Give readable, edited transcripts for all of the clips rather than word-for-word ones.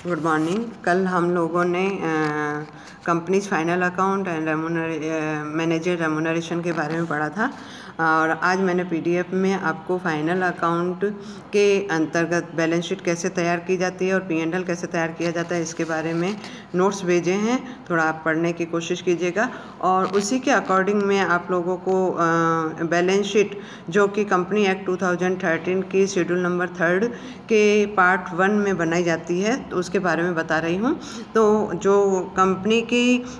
Good morning. कल हम लोगों ने companies final account and manager remuneration के बारे में पढ़ा था और आज मैंने पीडीएफ में आपको फाइनल अकाउंट के अंतर्गत बैलेंस शीट कैसे तैयार की जाती है और पी&एल कैसे तैयार किया जाता है इसके बारे में नोट्स भेजे हैं। थोड़ा आप पढ़ने की कोशिश कीजिएगा और उसी के अकॉर्डिंग मैं आप लोगों को बैलेंस शीट जो कि कंपनी एक्ट 2013 की शेड्यूल नंबर 3 के पार्ट 1 में बनाई जाती है तो उसके बारे में बता रही हूँ। तो जो कंपनी की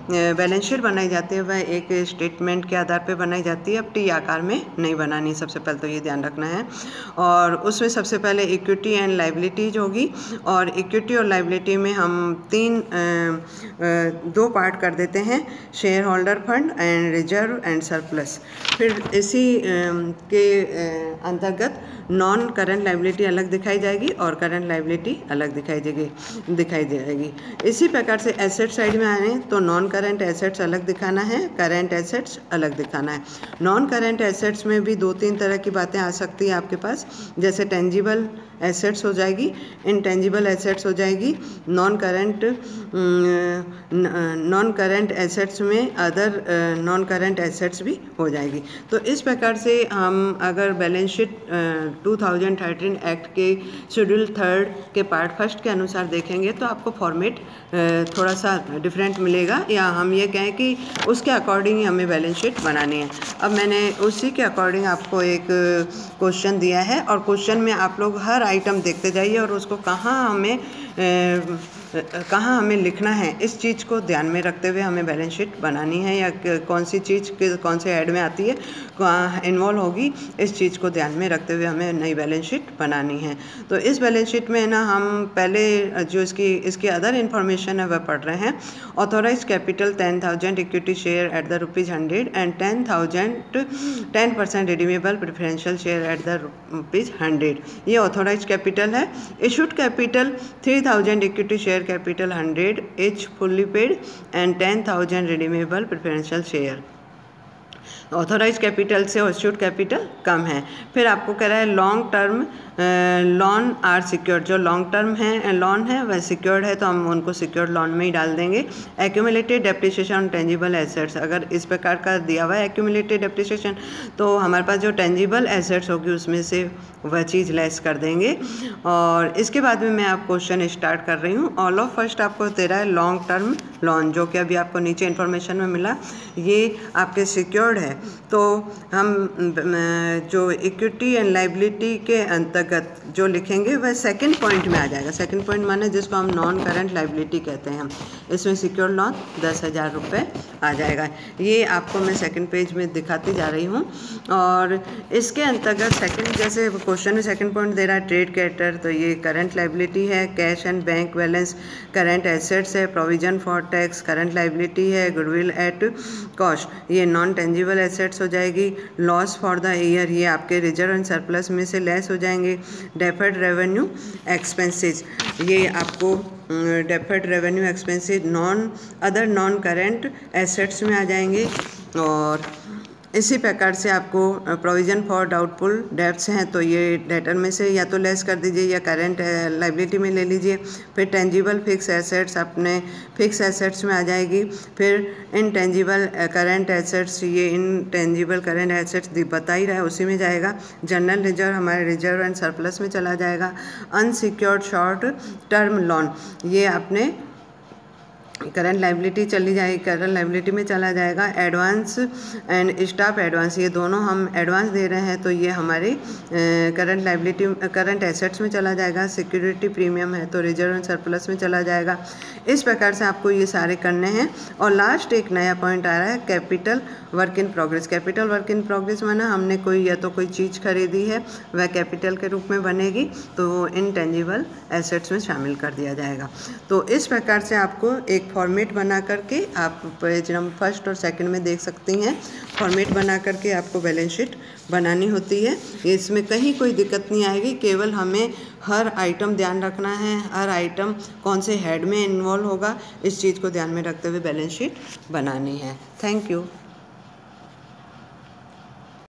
बैलेंस शीट बनाई जाती है वह एक स्टेटमेंट के आधार पर बनाई जाती है, अब टी आकार में नहीं बनानी, सबसे पहले तो ये ध्यान रखना है। और उसमें सबसे पहले इक्विटी एंड लाइबिलिटीज होगी और इक्विटी और लाइबिलिटी में हम दो पार्ट कर देते हैं, share holder fund and reserve and surplus. फिर इसी के अंतर्गत नॉन करंट लाइबिलिटी अलग दिखाई जाएगी और करंट लाइबिलिटी अलग दिखाई जाएगी। इसी प्रकार से एसेट साइड में आए तो नॉन करंट एसेट्स अलग दिखाना है, करंट एसेट्स अलग दिखाना है। नॉन करंट एसेट्स में भी 2-3 तरह की बातें आ सकती हैं आपके पास, जैसे टेंजिबल एसेट्स हो जाएगी, इनटेंजिबल एसेट्स हो जाएगी, नॉन करंट एसेट्स में अदर नॉन करंट एसेट्स भी हो जाएगी। तो इस प्रकार से हम अगर बैलेंस शीट 2013 एक्ट के शेड्यूल 3 के पार्ट 1 के अनुसार देखेंगे तो आपको फॉर्मेट थोड़ा सा डिफरेंट मिलेगा, या हम ये कहें कि उसके अकॉर्डिंग ही हमें बैलेंस शीट बनानी है। अब मैंने उसी के अकॉर्डिंग आपको एक क्वेश्चन दिया है और क्वेश्चन में आप लोग हर आइटम देखते जाइए और उसको कहाँ हमें लिखना है, इस चीज़ को ध्यान में रखते हुए हमें बैलेंस शीट बनानी है, या कौन सी चीज़ कौन से ऐड में आती है, कहाँ इन्वॉल्व होगी, इस चीज़ को ध्यान में रखते हुए हमें नई बैलेंस शीट बनानी है। तो इस बैलेंस शीट में ना हम पहले जो इसकी अदर इन्फॉर्मेशन है वह पढ़ रहे हैं। Authorise capital 10,000 equity share at the ₹100 and 10% redeemable preferential share at the ₹100, ये ऑथोराइज कैपिटल है। Issued capital 3,000 equity share capital 100 each fully paid and 10,000 redeemable preferential share। Authorise capital से इशूड कैपिटल कम है। फिर आपको कह रहा है long term loan are secured, जो लॉन्ग टर्म है लोन है वह सिक्योर्ड है तो हम उनको सिक्योर्ड लोन में ही डाल देंगे। Accumulated depreciation on tangible assets, अगर इस प्रकार का दिया हुआ है एक्यूमुलेटेड डेप्रिसिएशन तो हमारे पास जो टेंजिबल एसेट्स होगी उसमें से वह चीज़ लेस कर देंगे। और इसके बाद में मैं आप क्वेश्चन स्टार्ट कर रही हूँ। ऑल ऑफ फर्स्ट आपको दे रहा है लॉन्ग टर्म लोन, जो कि अभी आपको नीचे इन्फॉर्मेशन में मिला, ये आपके सिक्योर्ड है। तो हम जो इक्विटी एंड लाइबिलिटी के अंतर्गत जो लिखेंगे वह सेकंड पॉइंट में आ जाएगा। सेकंड पॉइंट माने जिसको हम नॉन करंट लाइबिलिटी कहते हैं, इसमें सिक्योर्ड लोन 10,000 रुपये आ जाएगा। ये आपको मैं सेकंड पेज में दिखाती जा रही हूँ। और इसके अंतर्गत सेकंड, जैसे क्वेश्चन में सेकंड पॉइंट दे रहा है ट्रेड क्रेडिटर, तो ये करंट लाइबिलिटी है। Cash and bank balance current assets है। Provision for tax current liability है। गुडविल एट कॉस्ट ये नॉन टेंजिबल एसेट्स हो जाएगी। लॉस फॉर द ईयर ये आपके रिजर्व एंड सरप्लस में से लेस हो जाएंगे। डेफर्ड रेवेन्यू एक्सपेंसेस ये आपको deferred revenue expenses other non current assets में आ जाएंगे। और इसी प्रकार से आपको प्रोविज़न फॉर डाउटफुल डेब्ट्स हैं तो ये डेटर में से या तो लेस कर दीजिए या करंट लाइबिलिटी में ले लीजिए। फिर टेंजिबल फिक्स एसेट्स अपने फिक्स एसेट्स में आ जाएगी। फिर इनटेंजिबल करंट एसेट्स, ये इनटेंजिबल करंट एसेट्स बता ही रहा है उसी में जाएगा। जनरल रिजर्व हमारे रिजर्व एंड सरप्लस में चला जाएगा। अनसिक्योर्ड शॉर्ट टर्म लोन ये अपने करंट लाइबिलिटी चली जाएगी, करंट लाइबिलिटी में चला जाएगा। एडवांस एंड स्टाफ एडवांस ये दोनों हम एडवांस दे रहे हैं तो ये हमारी करंट लाइबिलिटी करंट एसेट्स में चला जाएगा। सिक्योरिटी प्रीमियम है तो रिजर्व एंड सरप्लस में चला जाएगा। इस प्रकार से आपको ये सारे करने हैं। और लास्ट एक नया पॉइंट आ रहा है capital work in progress. Capital work in progress माना हमने कोई चीज़ खरीदी है वह कैपिटल के रूप में बनेगी तो वो इनटेंजिबल एसेट्स में शामिल कर दिया जाएगा। तो इस प्रकार से आपको एक फॉर्मेट बना करके आप पेज नंबर 1 और 2 में देख सकती हैं। फॉर्मेट बना करके आपको बैलेंस शीट बनानी होती है। इसमें कहीं कोई दिक्कत नहीं आएगी, केवल हमें हर आइटम ध्यान रखना है, हर आइटम कौन से हेड में इन्वॉल्व होगा इस चीज़ को ध्यान में रखते हुए बैलेंस शीट बनानी है। Thank you.